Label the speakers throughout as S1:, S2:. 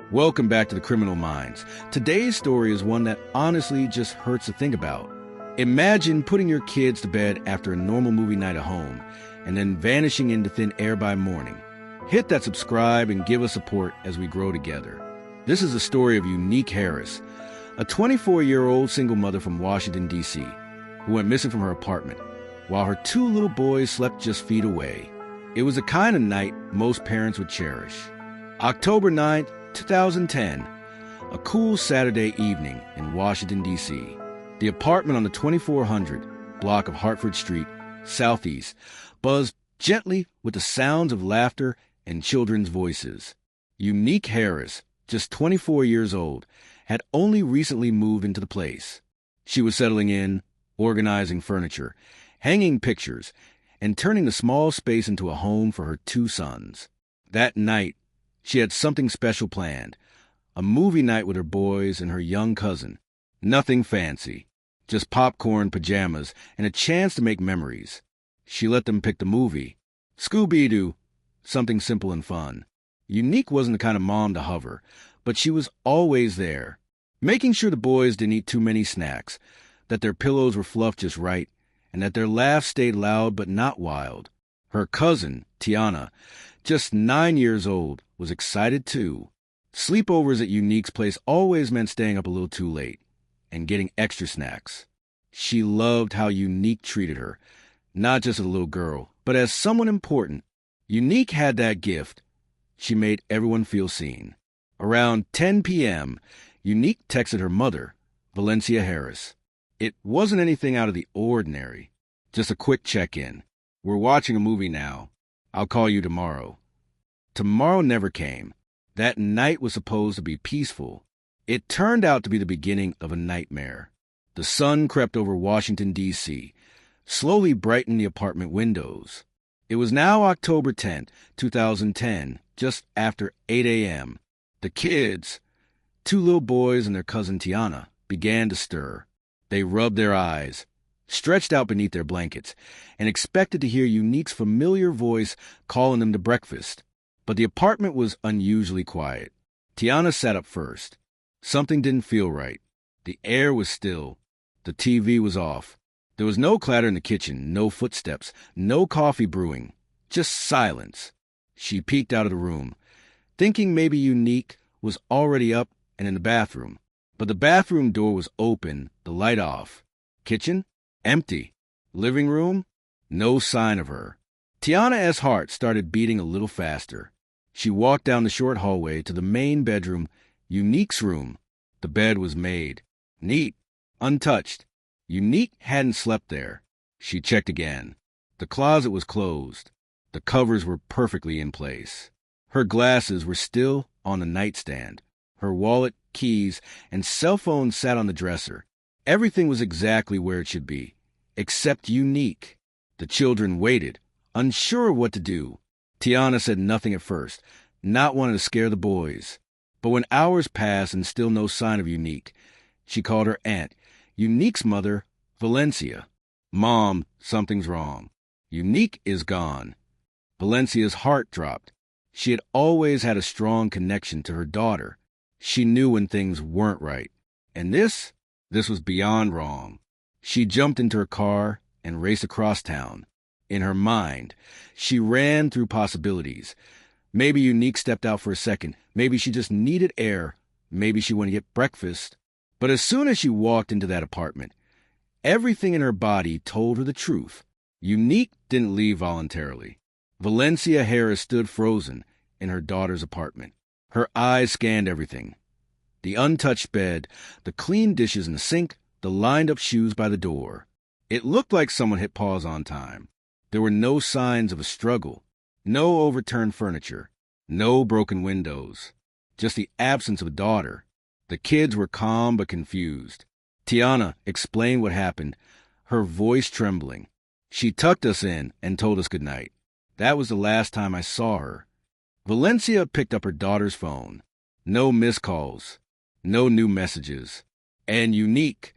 S1: Welcome back to the Criminal Minds. Today's story is one that honestly just hurts to think about. Imagine putting your kids to bed after a normal movie night at home and then vanishing into thin air by morning. Hit that subscribe and give us support as we grow together. This is the story of Unique Harris, a 24-year-old single mother from Washington, D.C., who went missing from her apartment while her two little boys slept just feet away. It was the kind of night most parents would cherish. October 9th, 2010, a cool Saturday evening in Washington, D.C. The apartment on the 2400 block of Hartford Street, Southeast, buzzed gently with the sounds of laughter and children's voices. Unique Harris, just 24 years old, had only recently moved into the place. She was settling in, organizing furniture, hanging pictures, and turning the small space into a home for her two sons. That night, she had something special planned, a movie night with her boys and her young cousin. Nothing fancy, just popcorn, pajamas, and a chance to make memories. She let them pick the movie. Scooby-Doo, something simple and fun. Unique wasn't the kind of mom to hover, but she was always there, making sure the boys didn't eat too many snacks, that their pillows were fluffed just right, and that their laughs stayed loud but not wild. Her cousin, Tiana, just 9 years old, was excited too. Sleepovers at Unique's place always meant staying up a little too late and getting extra snacks. She loved how Unique treated her, not just as a little girl, but as someone important. Unique had that gift. She made everyone feel seen. Around 10 p.m., Unique texted her mother, Valencia Harris. It wasn't anything out of the ordinary, just a quick check-in. We're watching a movie now. I'll call you tomorrow. Tomorrow never came. That night was supposed to be peaceful. It turned out to be the beginning of a nightmare. The sun crept over Washington, D.C., slowly brightened the apartment windows. It was now October 10th, 2010, just after 8 a.m. The kids, two little boys and their cousin Tiana, began to stir. They rubbed their eyes, stretched out beneath their blankets, and expected to hear Unique's familiar voice calling them to breakfast. But the apartment was unusually quiet. Tiana sat up first. Something didn't feel right. The air was still. The TV was off. There was no clatter in the kitchen, no footsteps, no coffee brewing, just silence. She peeked out of the room, thinking maybe Unique was already up and in the bathroom. But the bathroom door was open, the light off. Kitchen? Empty. Living room? No sign of her. Tiana's heart started beating a little faster. She walked down the short hallway to the main bedroom, Unique's room. The bed was made. Neat. Untouched. Unique hadn't slept there. She checked again. The closet was closed. The covers were perfectly in place. Her glasses were still on the nightstand. Her wallet, keys, and cell phone sat on the dresser. Everything was exactly where it should be, except Unique. The children waited, unsure what to do. Tiana said nothing at first, not wanting to scare the boys. But when hours passed and still no sign of Unique, she called her aunt, Unique's mother, Valencia. Mom, something's wrong. Unique is gone. Valencia's heart dropped. She had always had a strong connection to her daughter. She knew when things weren't right. And this was beyond wrong. She jumped into her car and raced across town. In her mind, she ran through possibilities. Maybe Unique stepped out for a second. Maybe she just needed air. Maybe she wanted to get breakfast. But as soon as she walked into that apartment, everything in her body told her the truth. Unique didn't leave voluntarily. Valencia Harris stood frozen in her daughter's apartment. Her eyes scanned everything. The untouched bed, the clean dishes in the sink, the lined-up shoes by the door. It looked like someone hit pause on time. There were no signs of a struggle, no overturned furniture, no broken windows, just the absence of a daughter. The kids were calm but confused. Tiana explained what happened, her voice trembling. She tucked us in and told us goodnight. That was the last time I saw her. Valencia picked up her daughter's phone. No missed calls, no new messages. And Unique,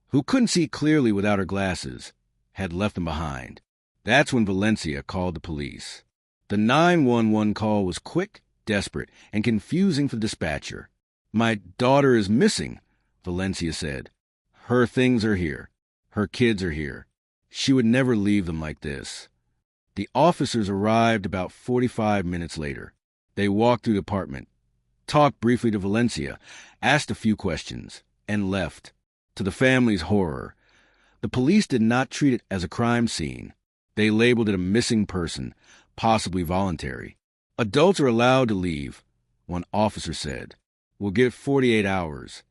S1: who couldn't see clearly without her glasses, had left them behind. That's when Valencia called the police. The 911 call was quick, desperate and confusing for the dispatcher. "My daughter is missing," Valencia said. "Her things are here. Her kids are here. She would never leave them like this." The officers arrived about 45 minutes later. They walked through the apartment, talked briefly to Valencia, asked a few questions, and left. To the family's horror, the police did not treat it as a crime scene. They labeled it a missing person, possibly voluntary. "Adults are allowed to leave," one officer said. "We'll give 48 hours.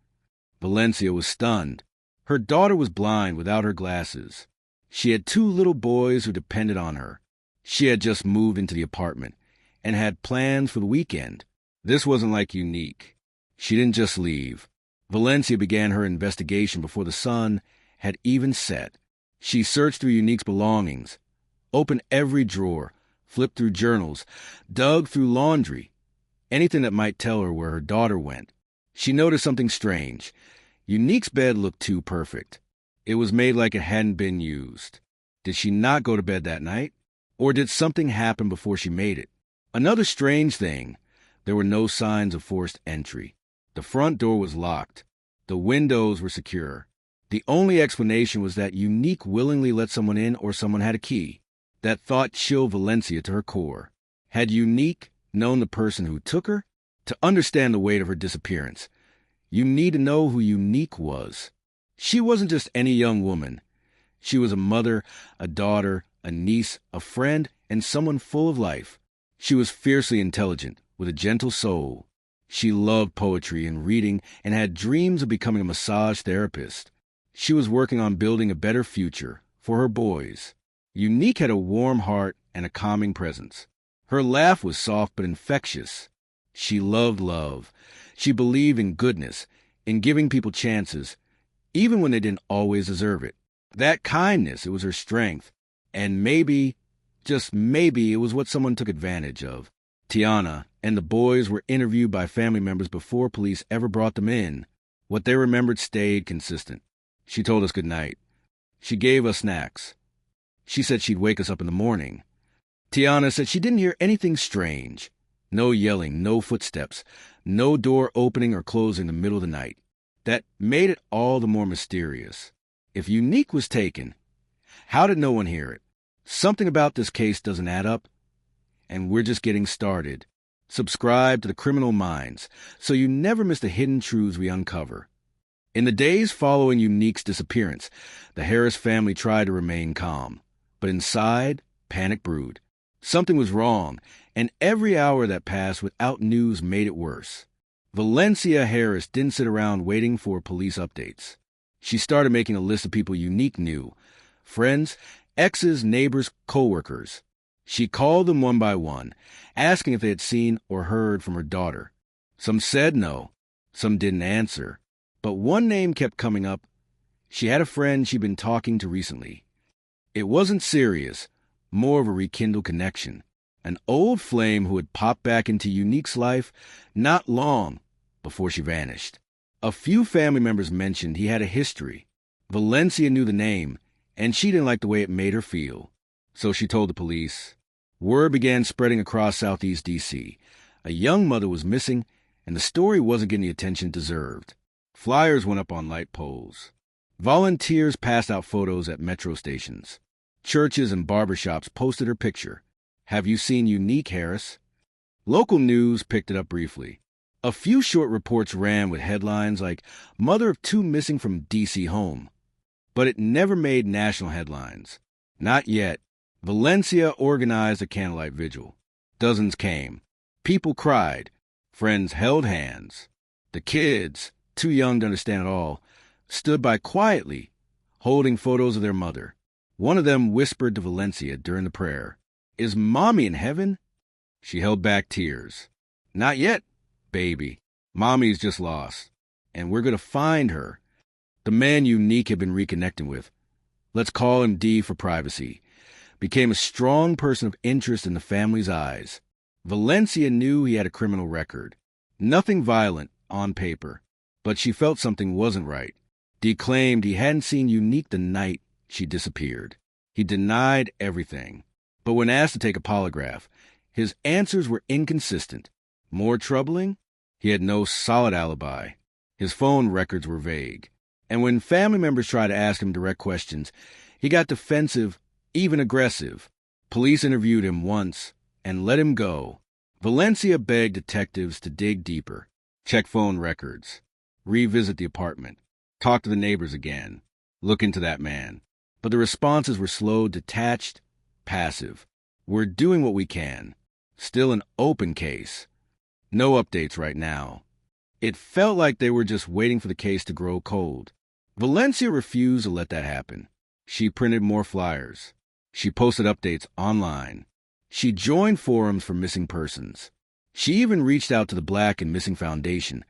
S1: Valencia was stunned. Her daughter was blind without her glasses. She had 2 little boys who depended on her. She had just moved into the apartment and had plans for the weekend. This wasn't like Unique. She didn't just leave. Valencia began her investigation before the sun had even set. She searched through Unique's belongings, opened every drawer, flipped through journals, dug through laundry, anything that might tell her where her daughter went. She noticed something strange. Unique's bed looked too perfect. It was made like it hadn't been used. Did she not go to bed that night? Or did something happen before she made it? Another strange thing, there were no signs of forced entry. The front door was locked. The windows were secure. The only explanation was that Unique willingly let someone in or someone had a key. That thought chilled Valencia to her core. Had Unique known the person who took her? To understand the weight of her disappearance, you need to know who Unique was. She wasn't just any young woman. She was a mother, a daughter, a niece, a friend, and someone full of life. She was fiercely intelligent, with a gentle soul. She loved poetry and reading and had dreams of becoming a massage therapist. She was working on building a better future for her boys. Unique had a warm heart and a calming presence. Her laugh was soft but infectious. She loved love. She believed in goodness, in giving people chances, even when they didn't always deserve it. That kindness, it was her strength. And maybe, just maybe, it was what someone took advantage of. Tiana and the boys were interviewed by family members before police ever brought them in. What they remembered stayed consistent. She told us good night. She gave us snacks. She said she'd wake us up in the morning. Tiana said she didn't hear anything strange. No yelling, no footsteps, no door opening or closing in the middle of the night. That made it all the more mysterious. If Unique was taken, how did no one hear it? Something about this case doesn't add up, and we're just getting started. Subscribe to the Criminal Minds so you never miss the hidden truths we uncover. In the days following Unique's disappearance, the Harris family tried to remain calm, but inside, panic brewed. Something was wrong, and every hour that passed without news made it worse. Valencia Harris didn't sit around waiting for police updates. She started making a list of people Unique knew: friends, exes, neighbors, co-workers. She called them one by one, asking if they had seen or heard from her daughter. Some said no, some didn't answer, but one name kept coming up. She had a friend she'd been talking to recently. It wasn't serious, more of a rekindled connection. An old flame who had popped back into Unique's life not long before she vanished. A few family members mentioned he had a history. Valencia knew the name, and she didn't like the way it made her feel. So she told the police. Word began spreading across Southeast D.C. A young mother was missing, and the story wasn't getting the attention it deserved. Flyers went up on light poles. Volunteers passed out photos at metro stations. Churches and barbershops posted her picture. Have you seen Unique, Harris? Local news picked it up briefly. A few short reports ran with headlines like, "Mother of 2 missing from D.C. home." But it never made national headlines. Not yet. Valencia organized a candlelight vigil. Dozens came. People cried. Friends held hands. The kids, too young to understand it all, stood by quietly, holding photos of their mother. One of them whispered to Valencia during the prayer, "Is Mommy in heaven?" She held back tears. "Not yet, baby. Mommy's just lost. And we're going to find her." The man Unique had been reconnecting with, let's call him D for privacy, became a strong person of interest in the family's eyes. Valencia knew he had a criminal record. Nothing violent on paper, but she felt something wasn't right. D claimed he hadn't seen Unique the night she disappeared. He denied everything. But when asked to take a polygraph, his answers were inconsistent. More troubling? He had no solid alibi. His phone records were vague. And when family members tried to ask him direct questions, he got defensive, even aggressive. Police interviewed him once and let him go. Valencia begged detectives to dig deeper, check phone records, revisit the apartment, talk to the neighbors again, look into that man. But the responses were slow, detached, passive. We're doing what we can. Still an open case. No updates right now. It felt like they were just waiting for the case to grow cold. Valencia refused to let that happen. She printed more flyers. She posted updates online. She joined forums for missing persons. She even reached out to the Black and Missing Foundation,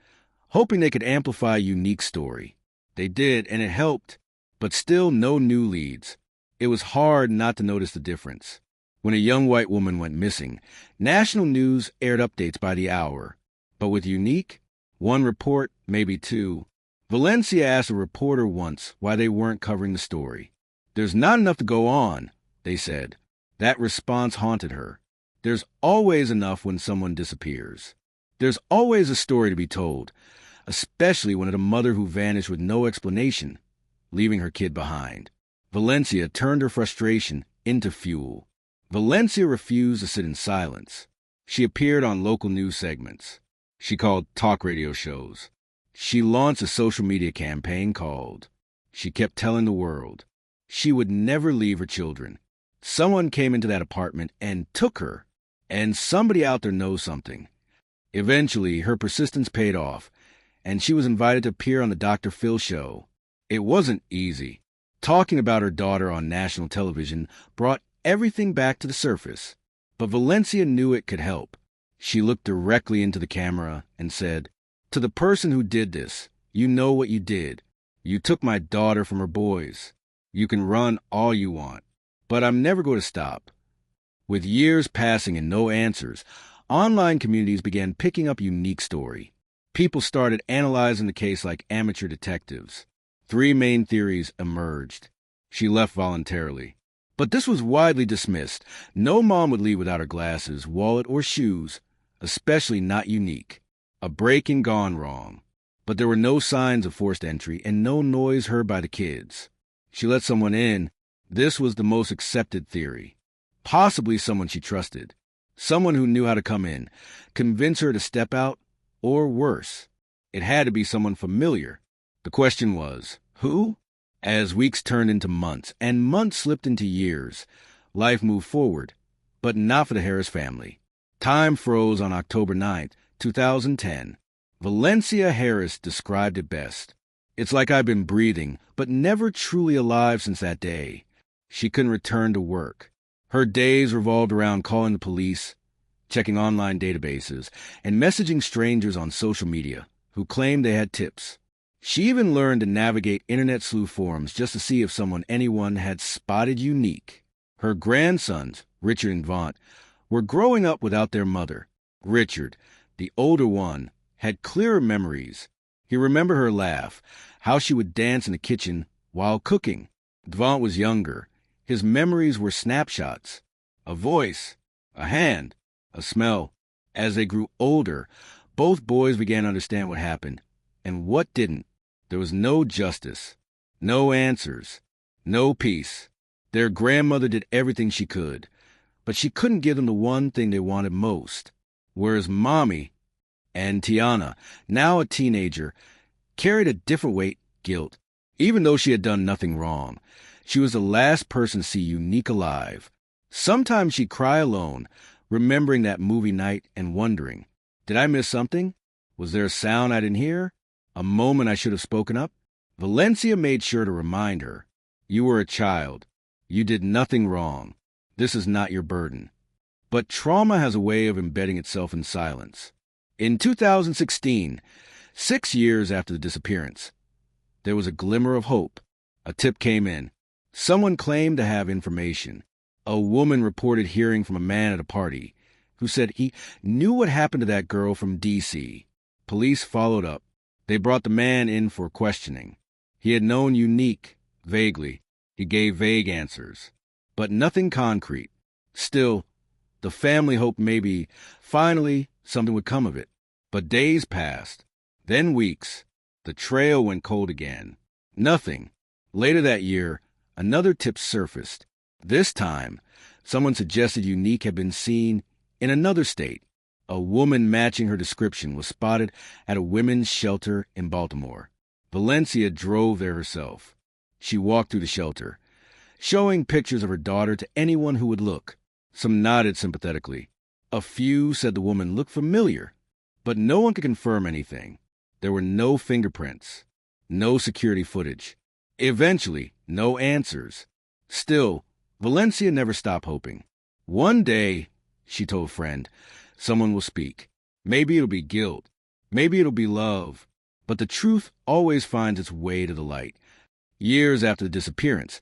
S1: hoping they could amplify a unique story. They did, and it helped, but still no new leads. It was hard not to notice the difference. When a young white woman went missing, national news aired updates by the hour. But with Unique, one report, maybe two. Valencia asked a reporter once why they weren't covering the story. There's not enough to go on, they said. That response haunted her. There's always enough when someone disappears. There's always a story to be told, especially when it's a mother who vanished with no explanation, leaving her kid behind. Valencia turned her frustration into fuel. Valencia refused to sit in silence. She appeared on local news segments. She called talk radio shows. She launched a social media campaign called She Kept Telling the World. She would never leave her children. Someone came into that apartment and took her, and somebody out there knows something. Eventually, her persistence paid off, and she was invited to appear on the Dr. Phil show. It wasn't easy. Talking about her daughter on national television brought everything back to the surface, but Valencia knew it could help. She looked directly into the camera and said, "To the person who did this, you know what you did. You took my daughter from her boys. You can run all you want, but I'm never going to stop." With years passing and no answers, online communities began picking up Unique story. People started analyzing the case like amateur detectives. 3 main theories emerged. She left voluntarily. But this was widely dismissed. No mom would leave without her glasses, wallet, or shoes, especially not Unique. A break-in gone wrong. But there were no signs of forced entry and no noise heard by the kids. She let someone in. This was the most accepted theory. Possibly someone she trusted. Someone who knew how to come in, convince her to step out, or worse. It had to be someone familiar. The question was, who? As weeks turned into months, and months slipped into years, life moved forward, but not for the Harris family. Time froze on October 9th, 2010. Valencia Harris described it best. "It's like I've been breathing, but never truly alive since that day." She couldn't return to work. Her days revolved around calling the police, checking online databases, and messaging strangers on social media who claimed they had tips. She even learned to navigate internet sleuth forums just to see if anyone had spotted Unique. Her grandsons, Richard and Vaughn, were growing up without their mother. Richard, the older one, had clearer memories. He remembered her laugh, how she would dance in the kitchen while cooking. Vaughn was younger. His memories were snapshots. A voice, a hand, a smell. As they grew older, both boys began to understand what happened and what didn't. There was no justice, no answers, no peace. Their grandmother did everything she could, but she couldn't give them the one thing they wanted most. Whereas Mommy and Tiana, now a teenager, carried a different weight, guilt. Even though she had done nothing wrong, she was the last person to see Unique alive. Sometimes she'd cry alone, remembering that movie night and wondering, did I miss something? Was there a sound I didn't hear? A moment I should have spoken up? Valencia made sure to remind her, you were a child. You did nothing wrong. This is not your burden. But trauma has a way of embedding itself in silence. In 2016, 6 years after the disappearance, there was a glimmer of hope. A tip came in. Someone claimed to have information. A woman reported hearing from a man at a party who said he knew what happened to that girl from D.C. Police followed up. They brought the man in for questioning. He had known Unique, vaguely. He gave vague answers, but nothing concrete. Still, The family hoped maybe, finally, something would come of it. But days passed, then weeks. The trail went cold again. Nothing. Later that year, another tip surfaced. This time, someone suggested Unique had been seen in another state. A woman matching her description was spotted at a women's shelter in Baltimore. Valencia drove there herself. She walked through the shelter, showing pictures of her daughter to anyone who would look. Some nodded sympathetically. A few said the woman looked familiar, but no one could confirm anything. There were no fingerprints, no security footage. Eventually, no answers. Still, Valencia never stopped hoping. One day, she told a friend, someone will speak. Maybe it'll be guilt. Maybe it'll be love. But the truth always finds its way to the light. Years after the disappearance,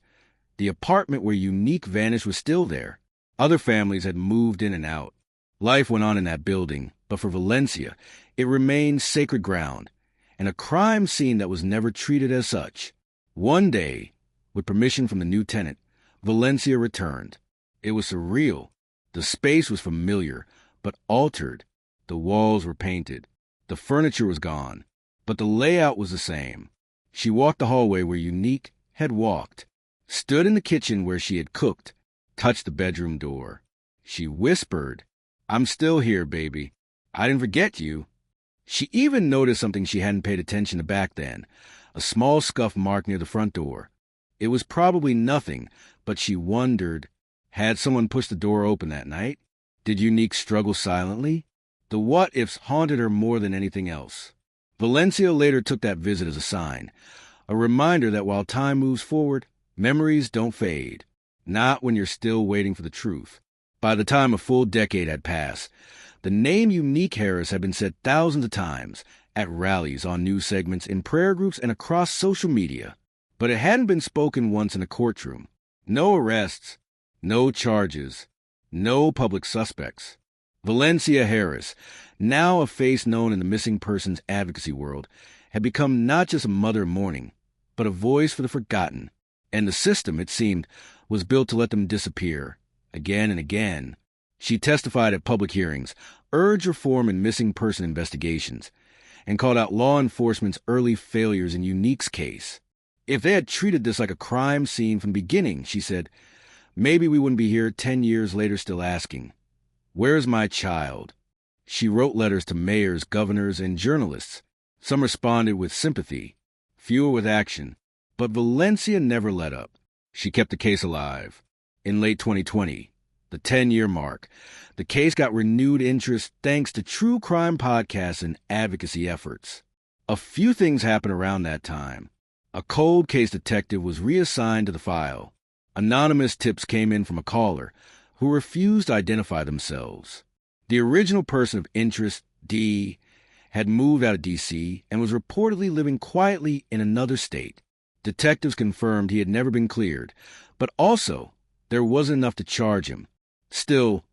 S1: the apartment where Unique vanished was still there. Other families had moved in and out. Life went on in that building, but for Valencia, it remained sacred ground, and a crime scene that was never treated as such. One day, with permission from the new tenant, Valencia returned. It was surreal. The space was familiar, but altered. The walls were painted. The furniture was gone, but the layout was the same. She walked the hallway where Unique had walked, stood in the kitchen where she had cooked, touched the bedroom door. She whispered, "I'm still here, baby. I didn't forget you." She even noticed something she hadn't paid attention to back then, a small scuff mark near the front door. It was probably nothing, but she wondered, had someone pushed the door open that night? Did Unique struggle silently? The what-ifs haunted her more than anything else. Valencia later took that visit as a sign, a reminder that while time moves forward, memories don't fade, not when you're still waiting for the truth. By the time a full decade had passed, the name Unique Harris had been said thousands of times, at rallies, on news segments, in prayer groups, and across social media. But it hadn't been spoken once in a courtroom. No arrests, no charges, no public suspects. Valencia Harris, now a face known in the missing persons advocacy world, had become not just a mother of mourning, but a voice for the forgotten. And the system, it seemed, was built to let them disappear, again and again. She testified at public hearings, urged reform in missing person investigations, and called out law enforcement's early failures in Unique's case. If they had treated this like a crime scene from the beginning, she said, maybe we wouldn't be here 10 years later still asking, "Where's my child?" She wrote letters to mayors, governors, and journalists. Some responded with sympathy, fewer with action. But Valencia never let up. She kept the case alive. In late 2020, the 10-year mark, the case got renewed interest thanks to true crime podcasts and advocacy efforts. A few things happened around that time. A cold case detective was reassigned to the file. Anonymous tips came in from a caller who refused to identify themselves. The original person of interest, D, had moved out of D.C. and was reportedly living quietly in another state. Detectives confirmed he had never been cleared, but also there wasn't enough to charge him. Still,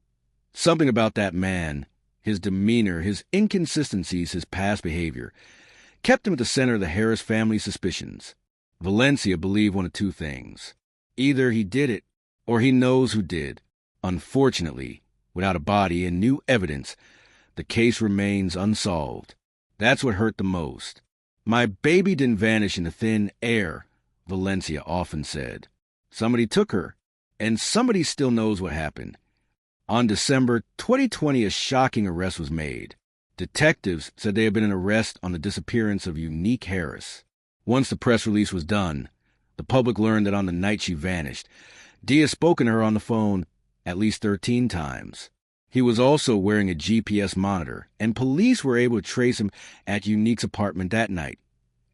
S1: something about that man, his demeanor, his inconsistencies, his past behavior, kept him at the center of the Harris family's suspicions. Valencia believed one of two things. Either he did it, or he knows who did. Unfortunately, without a body and new evidence, the case remains unsolved. That's what hurt the most. "My baby didn't vanish into thin air," Valencia often said. Somebody took her, and somebody still knows what happened. On December 2020, a shocking arrest was made. Detectives said they had been an arrest on the disappearance of Unique Harris. Once the press release was done, the public learned that on the night she vanished, D had spoken to her on the phone at least 13 times. He was also wearing a GPS monitor, and police were able to trace him at Unique's apartment that night,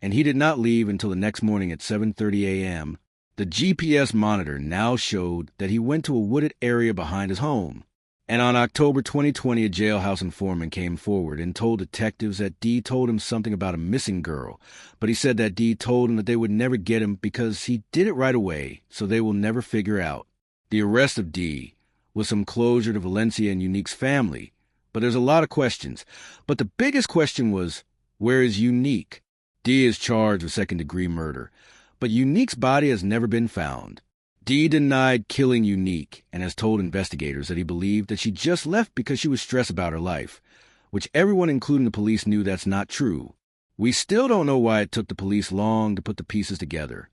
S1: and he did not leave until the next morning at 7:30 a.m. The GPS monitor now showed that he went to a wooded area behind his home. And on October 2020, a jailhouse informant came forward and told detectives that D told him something about a missing girl, but he said that D told him that they would never get him because he did it right away, so they will never figure out. The arrest of D was some closure to Valencia and Unique's family, but there's a lot of questions. But the biggest question was, where is Unique? D is charged with second-degree murder, but Unique's body has never been found. Dee denied killing Unique and has told investigators that he believed that she just left because she was stressed about her life, which everyone, including the police, knew that's not true. We still don't know why it took the police long to put the pieces together,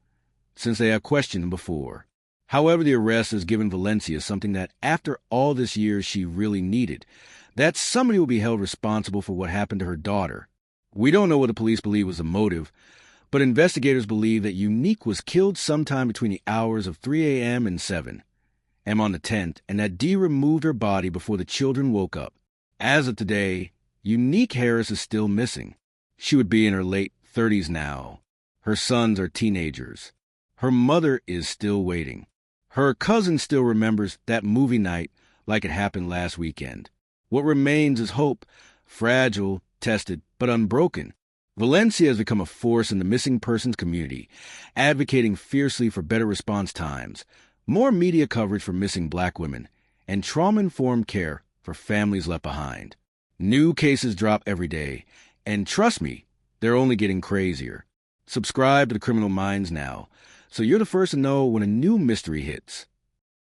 S1: since they have questioned him before. However, the arrest has given Valencia something that, after all this years, she really needed, that somebody will be held responsible for what happened to her daughter. We don't know what the police believe was the motive, but investigators believe that Unique was killed sometime between the hours of 3 a.m. and 7 a.m. on the 10th, and that Dee removed her body before the children woke up. As of today, Unique Harris is still missing. She would be in her late 30s now. Her sons are teenagers. Her mother is still waiting. Her cousin still remembers that movie night like it happened last weekend. What remains is hope, fragile, tested, but unbroken. Valencia has become a force in the missing persons community, advocating fiercely for better response times, more media coverage for missing Black women, and trauma-informed care for families left behind. New cases drop every day, and trust me, they're only getting crazier. Subscribe to the Criminal Minds now, so you're the first to know when a new mystery hits.